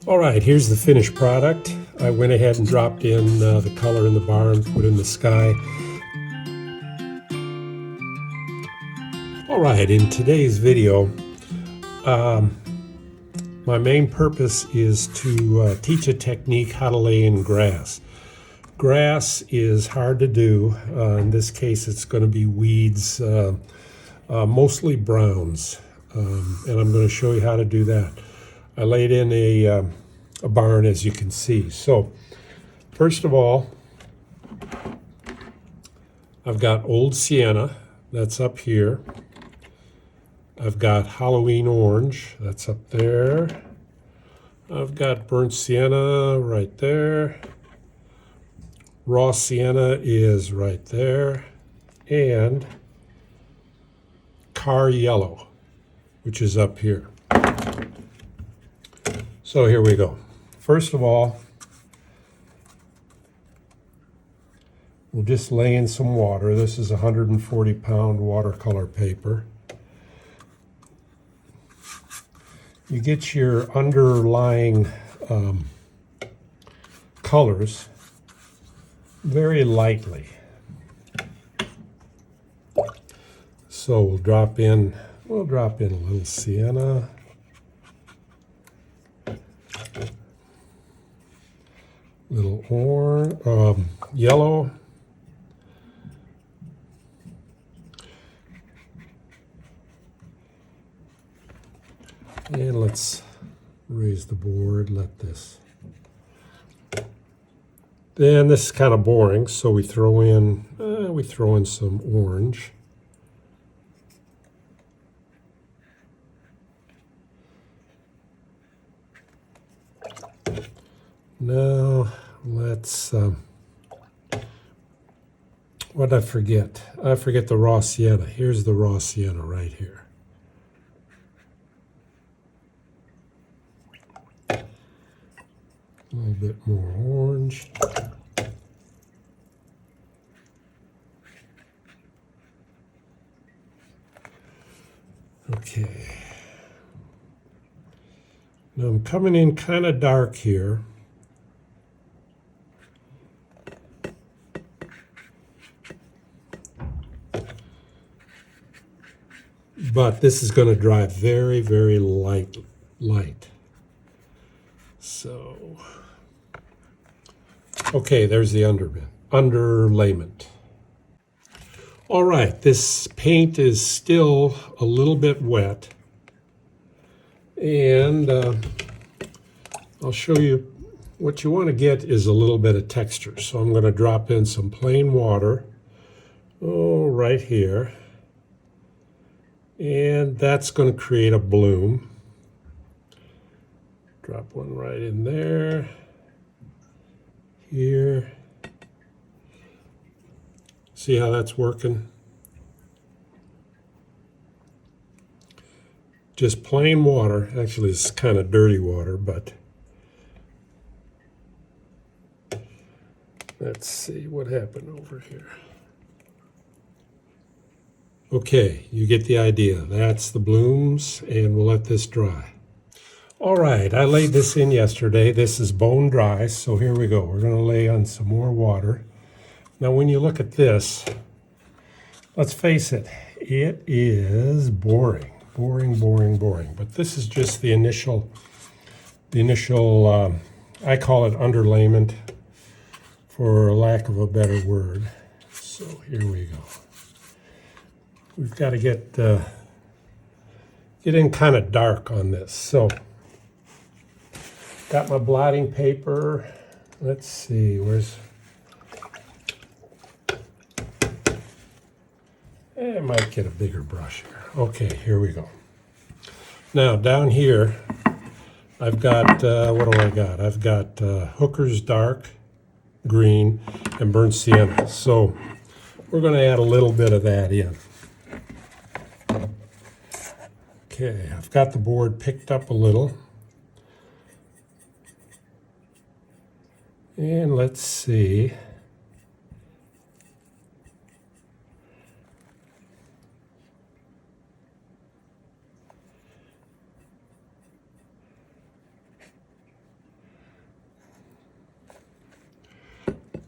All right, here's the finished product. I went ahead and dropped in the color in the barn, put in the sky. All right, in today's video, my main purpose is to teach a technique how to lay in grass. Grass is hard to do. In this case, it's going to be weeds, mostly browns, and I'm going to show you how to do that. I laid in a barn, as you can see. So, first of all, I've got old sienna, that's up here. I've got Halloween orange, that's up there. I've got burnt sienna right there. Raw sienna is right there. And car yellow, which is up here. So here we go. First of all, we'll just lay in some water. This is 140-pound watercolor paper. You get your underlying colors very lightly. So we'll drop in a little sienna. Little orange, yellow. And let's raise the board, let this. Then this is kind of boring, so we throw in some orange. Now let's, what did I forget? I forget the raw sienna. Here's the raw sienna right here. A little bit more orange. Okay. Now I'm coming in kind of dark here. But this is going to dry very, very light. So, okay, there's the underlayment. All right, this paint is still a little bit wet. And I'll show you what you want to get is a little bit of texture. So I'm going to drop in some plain water, right here. And that's going to create a bloom. Drop one right in there, here. See how that's working? Just plain water. Actually, it's kind of dirty water, but let's see what happened over here. Okay, you get the idea. That's the blooms, and we'll let this dry. All right, I laid this in yesterday. This is bone dry, so here we go. We're going to lay on some more water. Now, when you look at this, let's face it, it is boring. But this is just the initial, I call it underlayment, for lack of a better word. So here we go. We've got to get in kind of dark on this. So, got my blotting paper. Let's see, I might get a bigger brush here. Okay, here we go. Now, down here, I've got, what do I got? I've got Hooker's Dark Green and Burnt Sienna. So, we're going to add a little bit of that in. Okay, I've got the board picked up a little. And let's see.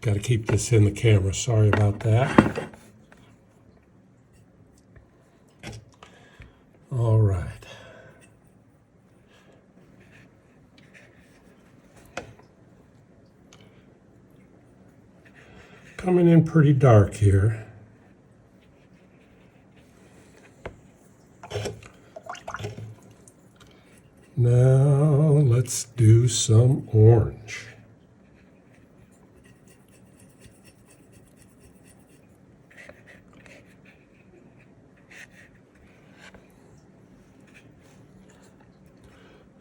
Got to keep this in the camera. Sorry about that. All right. Coming in pretty dark here. Now let's do some orange.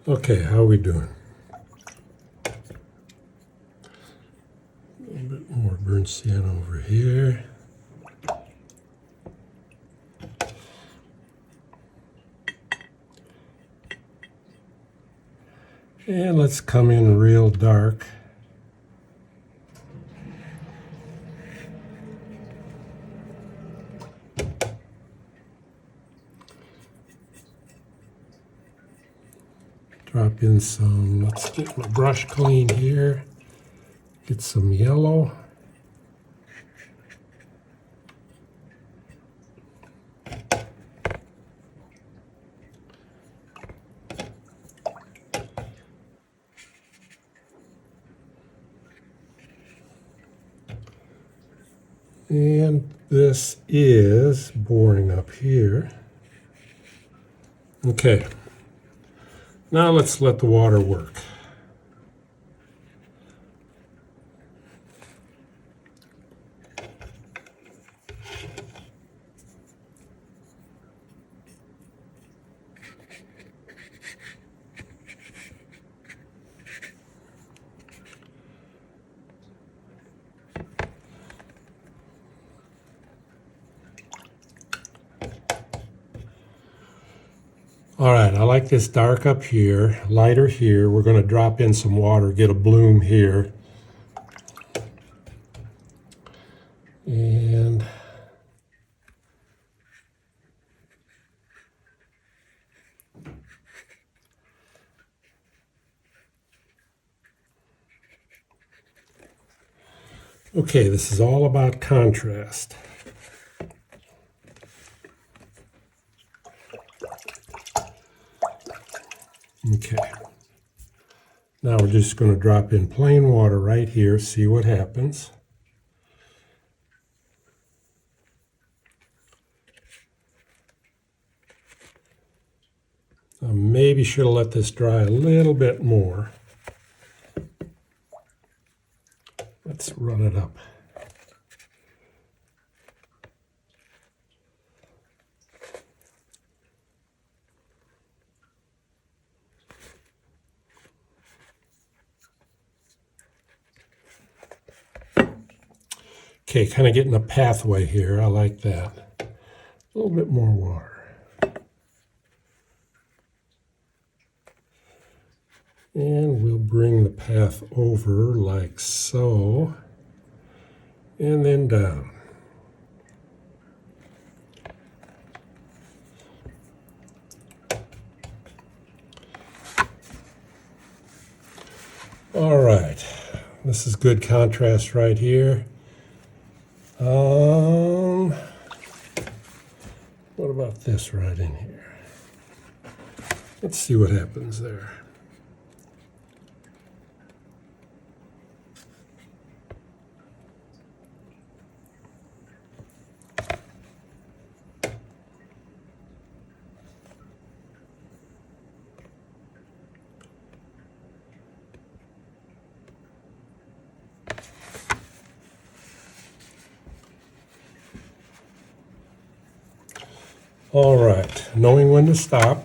Okay, how are we doing? A little bit more burnt sienna over here. And let's come in real dark. Drop in some, let's get my brush clean here. Get some yellow. And this is boring up here. Okay, now let's let the water work. All right, I like this dark up here, lighter here. We're going to drop in some water, get a bloom here. And okay, this is all about contrast. Okay. Now we're just going to drop in plain water right here, see what happens. I maybe should have let this dry a little bit more. Let's run it up. Okay, kind of getting a pathway here. I like that. A little bit more water. And we'll bring the path over like so, and then down. All right, this is good contrast right here. What about this right in here? Let's see what happens there. All right, knowing when to stop.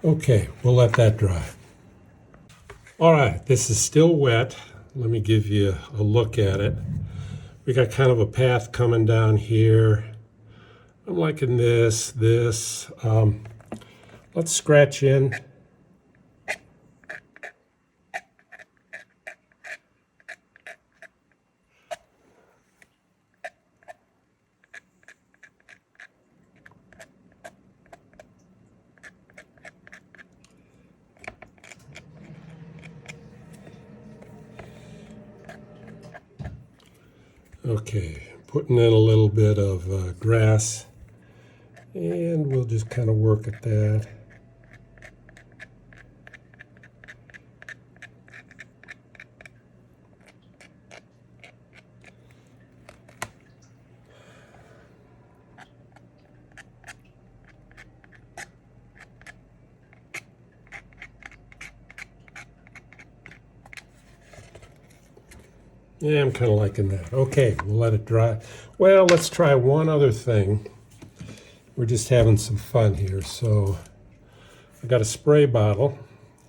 Okay, we'll let that dry. All right, this is still wet. Let me give you a look at it. We got kind of a path coming down here. I'm liking this. Let's scratch in. Okay, putting in a little bit of grass, and we'll just kind of work at that. Yeah, I'm kind of liking that. Okay, we'll let it dry. Well, let's try one other thing. We're just having some fun here. So I got a spray bottle.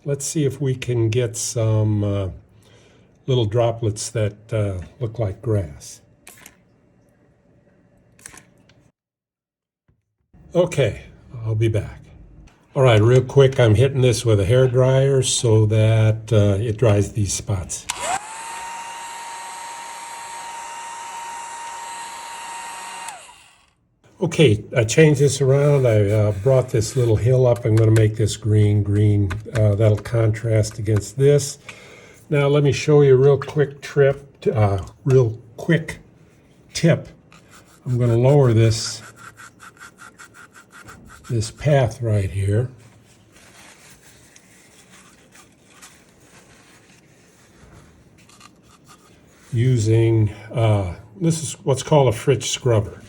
Let's see if we can get some little droplets that look like grass. Okay, I'll be back. All right, real quick, I'm hitting this with a hair dryer so that it dries these spots. Okay, I changed this around. I brought this little hill up. I'm going to make this green. That'll contrast against this. Now let me show you a real quick tip. I'm going to lower this path right here. Using, this is what's called a Fritz scrubber.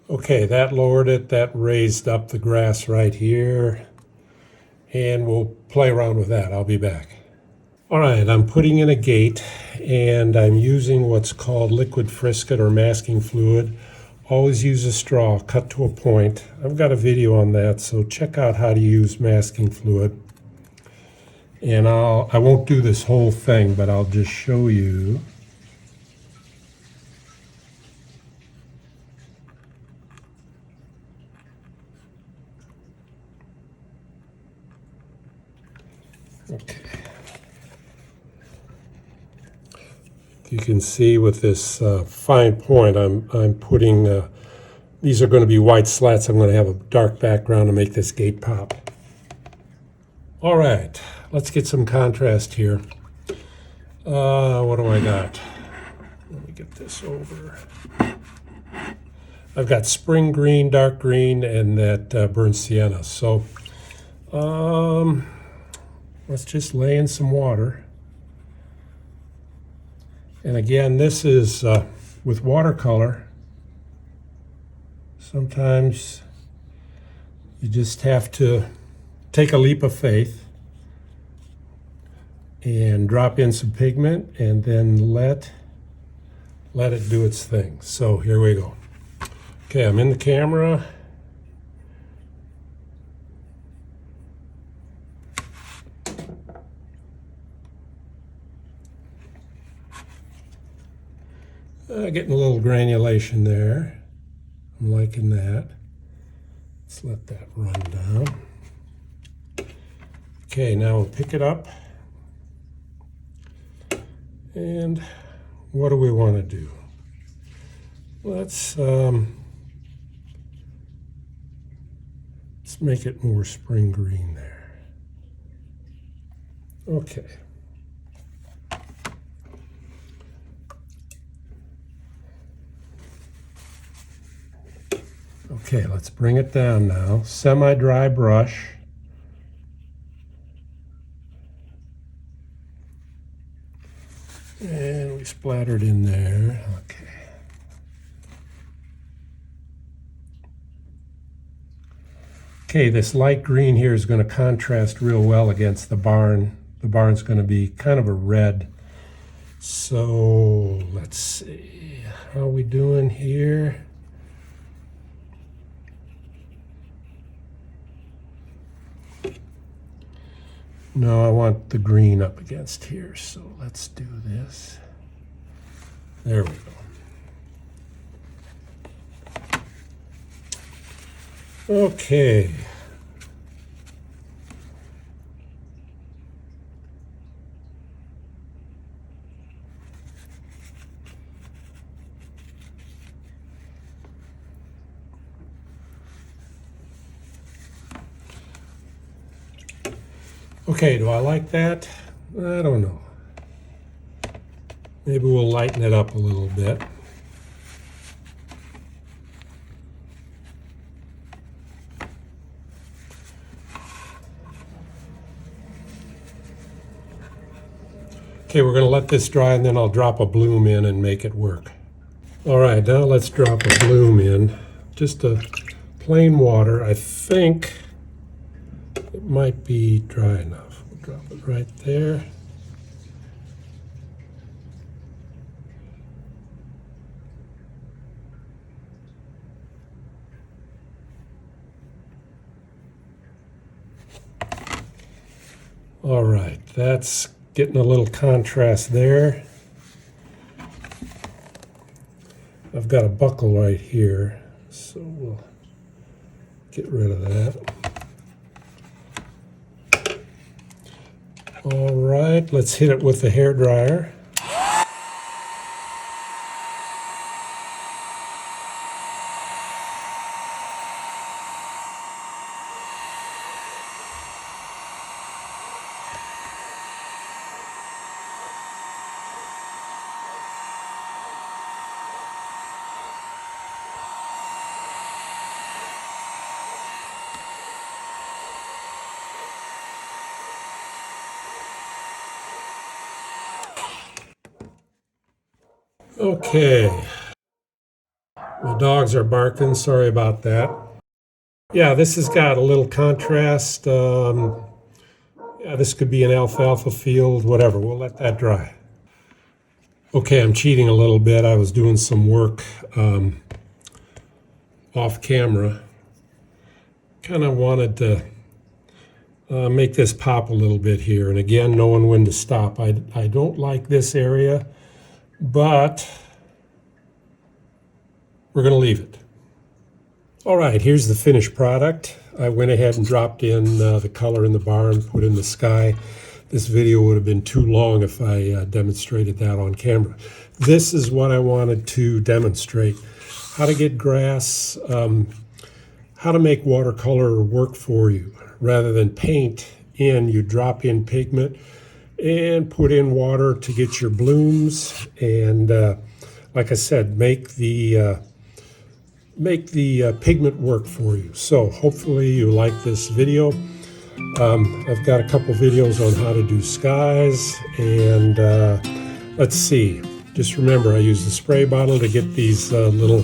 Okay, that lowered it. That raised up the grass right here. And we'll play around with that. I'll be back. All right, I'm putting in a gate, and I'm using what's called liquid frisket or masking fluid. Always use a straw, cut to a point. I've got a video on that, so check out how to use masking fluid. And I won't do this whole thing, but I'll just show you. Okay. You can see with this fine point, I'm putting, these are going to be white slats. I'm going to have a dark background to make this gate pop. All right, let's get some contrast here. What do I got? Let me get this over. I've got spring green, dark green, and that burnt sienna. So let's just lay in some water. And again, this is with watercolor. Sometimes you just have to take a leap of faith and drop in some pigment and then let it do its thing. So here we go. Okay, I'm in the camera. Getting a little granulation there. I'm liking that. Let's let that run down. Okay, now we'll pick it up. And what do we want to do? Let's make it more spring green there. Okay. Okay, let's bring it down now. Semi-dry brush. And we splattered in there. Okay. Okay, this light green here is going to contrast real well against the barn. The barn's going to be kind of a red. So let's see. How are we doing here? No, I want the green up against here, so let's do this. There we go. Okay. Okay, do I like that? I don't know. Maybe we'll lighten it up a little bit. Okay, we're going to let this dry and then I'll drop a bloom in and make it work. All right, now let's drop a bloom in. Just a plain water. I think it might be dry enough. We'll drop it right there. All right, that's getting a little contrast there. I've got a buckle right here, so we'll get rid of that. All right, let's hit it with the hairdryer. Okay, my dogs are barking, sorry about that. Yeah, this has got a little contrast. Yeah, this could be an alfalfa field, whatever. We'll let that dry. Okay, I'm cheating a little bit. I was doing some work off camera. Kind of wanted to make this pop a little bit here. And again, knowing when to stop. I don't like this area, but we're going to leave it. All right, here's the finished product. I went ahead and dropped in the color in the barn, put in the sky. This video would have been too long if I demonstrated that on camera. This is what I wanted to demonstrate. How to get grass, how to make watercolor work for you. Rather than paint in, you drop in pigment and put in water to get your blooms. And like I said, make the pigment work for you. So hopefully you like this video. I've got a couple videos on how to do skies, and let's see. Just remember, I use the spray bottle to get these little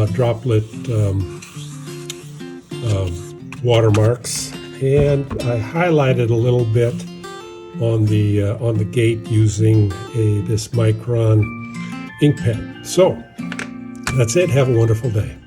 droplet watermarks, and I highlighted a little bit on the gate using this Micron ink pen. So that's it. Have a wonderful day.